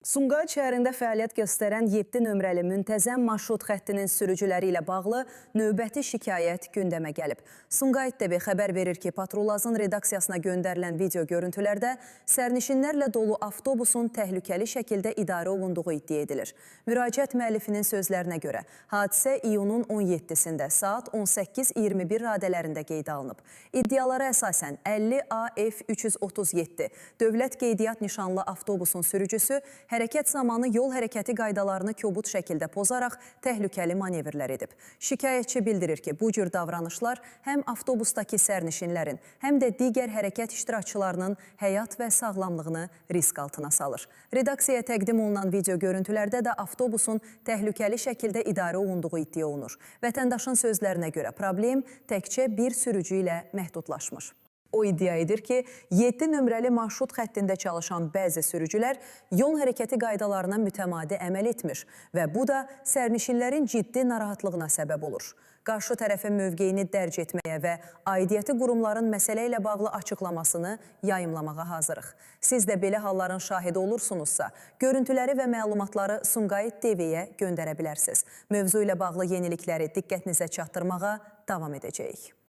Sumqayıt şəhərində fəaliyyət göstərən 7 nömrəli müntəzəm marşrut xəttinin sürücüləri ilə bağlı növbəti şikayət gündəmə gəlib. Sumqayıt TV xəbər verir ki, Patrolazın redaksiyasına göndərilən video görüntülərdə sərnişinlərlə dolu avtobusun təhlükəli şəkildə idarə olunduğu iddia edilir. Müraciət müəllifinin sözlərinə görə, hadisə iyunun 17-sində saat 18:21 radələrində qeydə alınıb. İddialara əsasən 50 AF 337 dövlət qeydiyyat nişanlı avtobusun sürücüsü hərəkət zamanı yol hərəkəti qaydalarını kobud şəkildə pozaraq təhlükəli manevrlər edib. Şikayətçi bildirir ki, bu cür davranışlar həm avtobusdakı sərnişinlərin, həm də digər hərəkət iştirakçılarının həyat və sağlamlığını risk altına salır. Redaksiyaya təqdim olunan video görüntülərdə də avtobusun təhlükəli şəkildə idarə olunduğu iddia olunur. Vətəndaşın sözlərinə görə problem təkcə bir sürücü ilə məhdudlaşmır. O iddia edir ki, 7 nömrəli marşrut xəttində çalışan bəzi sürücülər yol hərəkəti qaydalarına mütəmadi əməl etmiş və bu da sərnişinlərin ciddi narahatlığına səbəb olur. Qarşı tərəfin mövqeyini dərc etməyə və aidiyyəti qurumların məsələ ilə bağlı açıqlamasını yayımlamağa hazırıq. Siz də belə halların şahidi olursunuzsa, görüntüləri və məlumatları Sumqayıt TV-yə göndərə bilərsiniz. Mövzu ilə bağlı yenilikləri diqqətinizə çatdırmağa davam edəcəyik.